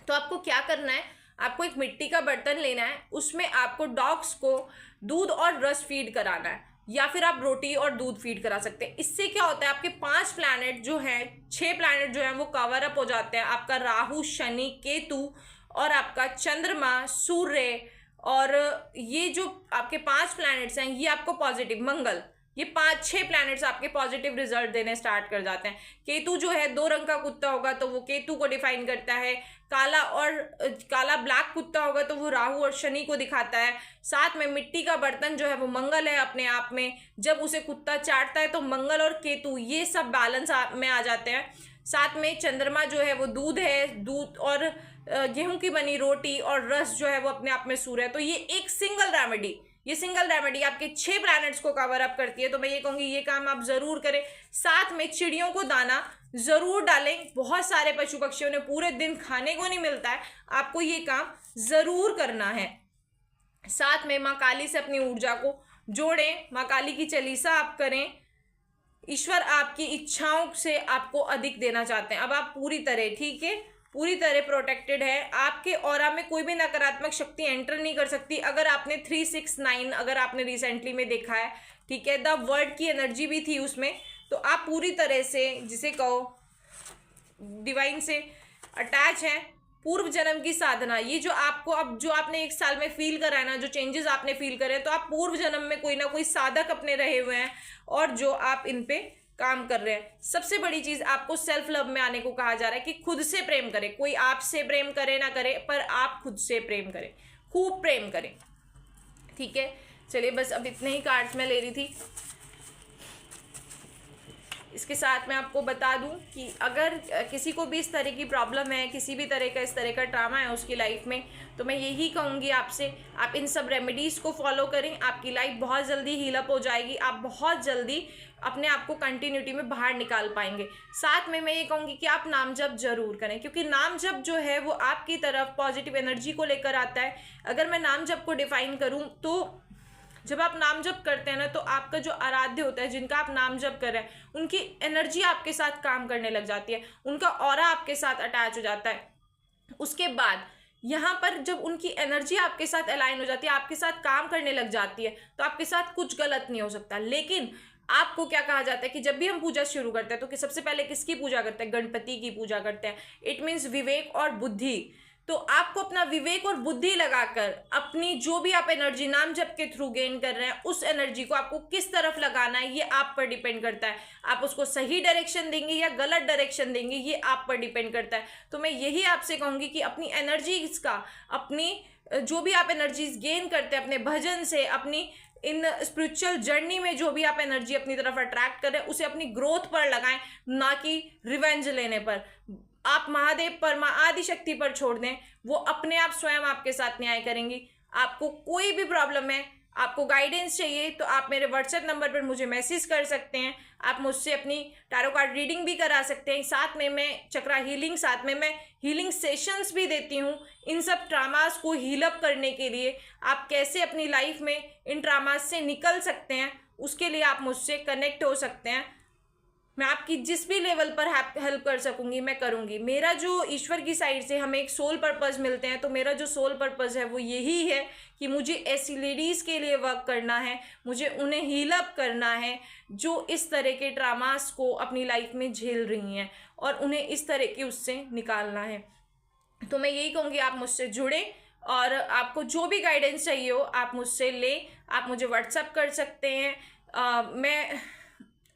[SPEAKER 1] तो आपको क्या करना है, आपको एक मिट्टी का बर्तन लेना है, उसमें आपको डॉग्स को दूध और रस फीड कराना है, या फिर आप रोटी और दूध फीड करा सकते हैं। इससे क्या होता है, आपके 5 प्लैनेट जो हैं, 6 प्लैनेट जो हैं वो कवर अप हो जाते हैं। आपका राहु, शनि, केतु और आपका चंद्रमा, सूर्य, और ये जो आपके 5 प्लैनेट्स हैं ये आपको पॉजिटिव, मंगल, ये 5-6 प्लैनेट्स आपके पॉजिटिव रिजल्ट देने स्टार्ट कर जाते हैं। केतु जो है 2 रंग का कुत्ता होगा तो वो केतु को डिफाइन करता है, काला ब्लैक कुत्ता होगा तो वो राहु और शनि को दिखाता है। साथ में मिट्टी का बर्तन जो है वो मंगल है अपने आप में, जब उसे कुत्ता चाटता है तो मंगल और केतु ये सब बैलेंस में आ जाते हैं। साथ में चंद्रमा जो है वो दूध है, दूध और गेहूं की बनी रोटी, और रस जो है वो अपने आप में सूर्य है। तो ये एक सिंगल रेमेडी आपके 6 प्लैनेट्स को कवर अप करती है। तो मैं ये कहूँगी ये काम आप ज़रूर करें। साथ में चिड़ियों को दाना ज़रूर डालें, बहुत सारे पशु पक्षियों ने पूरे दिन खाने को नहीं मिलता है, आपको ये काम ज़रूर करना है। साथ में माँ काली से अपनी ऊर्जा को जोड़ें, माँ काली की चालीसा आप करें। ईश्वर आपकी इच्छाओं से आपको अधिक देना चाहते हैं। अब आप पूरी तरह, ठीक है, पूरी तरह प्रोटेक्टेड है। आपके ऑरा में कोई भी नकारात्मक शक्ति एंटर नहीं कर सकती। अगर आपने 369 अगर आपने रिसेंटली में देखा है, ठीक है, द वर्ड की एनर्जी भी थी उसमें, तो आप पूरी तरह से जिसे कहो डिवाइन से अटैच है। पूर्व जन्म की साधना, ये जो आपको अब जो आपने 1 साल में फील करा है ना, जो चेंजेस आपने फील करे, तो आप पूर्व जन्म में कोई ना कोई साधक अपने रहे हुए हैं और जो आप इन पे काम कर रहे हैं। सबसे बड़ी चीज आपको सेल्फ लव में आने को कहा जा रहा है कि खुद से प्रेम करें। कोई आपसे प्रेम करे ना करे, पर आप खुद से प्रेम करें, खूब प्रेम करें, ठीक है। चलिए बस अब इतने ही कार्ड्स मैं ले रही थी। इसके साथ मैं आपको बता दूं कि अगर किसी को भी इस तरह की प्रॉब्लम है, किसी भी तरह का इस तरह का ड्रामा है उसकी लाइफ में, तो मैं यही कहूँगी आपसे, आप इन सब रेमेडीज़ को फॉलो करें, आपकी लाइफ बहुत जल्दी हील अप हो जाएगी। आप बहुत जल्दी अपने आप को कंटिन्यूटी में बाहर निकाल पाएंगे। साथ में मैं ये कहूँगी कि आप नाम जप जरूर करें, क्योंकि नाम जप जो है वो आपकी तरफ पॉजिटिव एनर्जी को लेकर आता है। अगर मैं नाम जप को डिफाइन करूँ तो जब आप नाम जप करते हैं ना, तो आपका जो आराध्य होता है, जिनका आप नाम जप कर रहे हैं, उनकी एनर्जी आपके साथ काम करने लग जाती है, उनका ऑरा आपके साथ अटैच हो जाता है। उसके बाद यहाँ पर जब उनकी एनर्जी आपके साथ अलाइन हो जाती है, आपके साथ काम करने लग जाती है, तो आपके साथ कुछ गलत नहीं हो सकता। लेकिन आपको क्या कहा जाता है कि जब भी हम पूजा शुरू करते हैं तो कि सबसे पहले किसकी पूजा करते हैं? गणपति की पूजा करते हैं। इट मीन्स विवेक और बुद्धि। तो आपको अपना विवेक और बुद्धि लगाकर अपनी जो भी आप एनर्जी नाम जप के थ्रू गेन कर रहे हैं, उस एनर्जी को आपको किस तरफ लगाना है ये आप पर डिपेंड करता है। आप उसको सही डायरेक्शन देंगे या गलत डायरेक्शन देंगे, ये आप पर डिपेंड करता है। तो मैं यही आपसे कहूँगी कि अपनी एनर्जीज का, अपनी जो भी आप एनर्जीज गेन करते हैं अपने भजन से, अपनी इन स्पिरिचुअल जर्नी में जो भी आप एनर्जी अपनी तरफ अट्रैक्ट कर रहे हैं, उसे अपनी ग्रोथ पर लगाएं, ना कि रिवेंज लेने पर। आप महादेव पर, माँ आदि शक्ति पर छोड़ दें, वो अपने आप स्वयं आपके साथ न्याय करेंगी। आपको कोई भी प्रॉब्लम है, आपको गाइडेंस चाहिए तो आप मेरे व्हाट्सएप नंबर पर मुझे मैसेज कर सकते हैं। आप मुझसे अपनी टैरो कार्ड रीडिंग भी करा सकते हैं। साथ में मैं चक्रा हीलिंग, साथ में मैं हीलिंग सेशंस भी देती हूँ इन सब ट्रामास को हील अप करने के लिए। आप कैसे अपनी लाइफ में इन ट्रामास से निकल सकते हैं उसके लिए आप मुझसे कनेक्ट हो सकते हैं। मैं आपकी जिस भी लेवल पर हेल्प कर सकूंगी मैं करूंगी। मेरा जो ईश्वर की साइड से हमें एक सोल पर्पस मिलते हैं, तो मेरा जो सोल पर्पस है वो यही है कि मुझे ऐसी लेडीज़ के लिए वर्क करना है, मुझे उन्हें हील अप करना है जो इस तरह के ट्रामास को अपनी लाइफ में झेल रही हैं और उन्हें इस तरह के उससे निकालना है। तो मैं यही कहूँगी आप मुझसे जुड़े और आपको जो भी गाइडेंस चाहिए हो आप मुझसे ले, आप मुझे व्हाट्सअप कर सकते हैं। मैं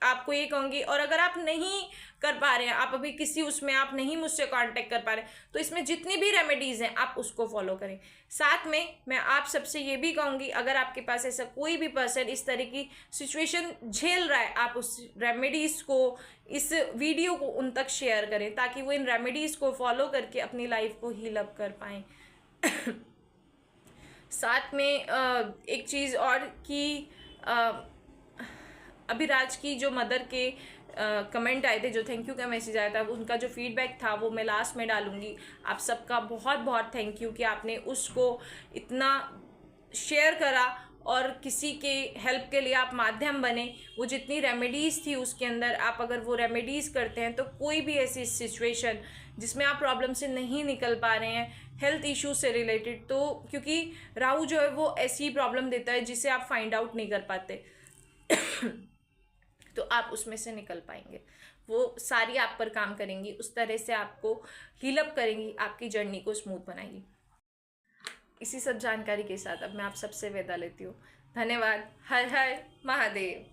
[SPEAKER 1] आपको ये कहूँगी, और अगर आप नहीं कर पा रहे हैं, आप अभी किसी उसमें आप नहीं मुझसे कांटेक्ट कर पा रहे हैं, तो इसमें जितनी भी रेमेडीज़ हैं आप उसको फॉलो करें। साथ में मैं आप सबसे ये भी कहूँगी, अगर आपके पास ऐसा कोई भी पर्सन इस तरह की सिचुएशन झेल रहा है, आप उस रेमेडीज़ को, इस वीडियो को उन तक शेयर करें ताकि वो इन रेमेडीज़ को फॉलो करके अपनी लाइफ को हील अप कर पाएँ। साथ में एक चीज़ और कि अभिराज की जो मदर के कमेंट आए थे, जो थैंक यू का मैसेज आया था, उनका जो फीडबैक था वो मैं लास्ट में डालूंगी। आप सबका बहुत बहुत थैंक यू कि आपने उसको इतना शेयर करा और किसी के हेल्प के लिए आप माध्यम बने। वो जितनी रेमेडीज़ थी उसके अंदर, आप अगर वो रेमेडीज़ करते हैं तो कोई भी ऐसी सिचुएशन जिसमें आप प्रॉब्लम से नहीं निकल पा रहे हैं, हेल्थ इशू से रिलेटेड, तो क्योंकि राहु जो है वो ऐसी प्रॉब्लम देता है जिसे आप फाइंड आउट नहीं कर पाते तो आप उसमें से निकल पाएंगे। वो सारी आप पर काम करेंगी, उस तरह से आपको हील अप करेंगी, आपकी जर्नी को स्मूथ बनाएगी। इसी सब जानकारी के साथ अब मैं आप सबसे विदा लेती हूँ। धन्यवाद। हर हर महादेव।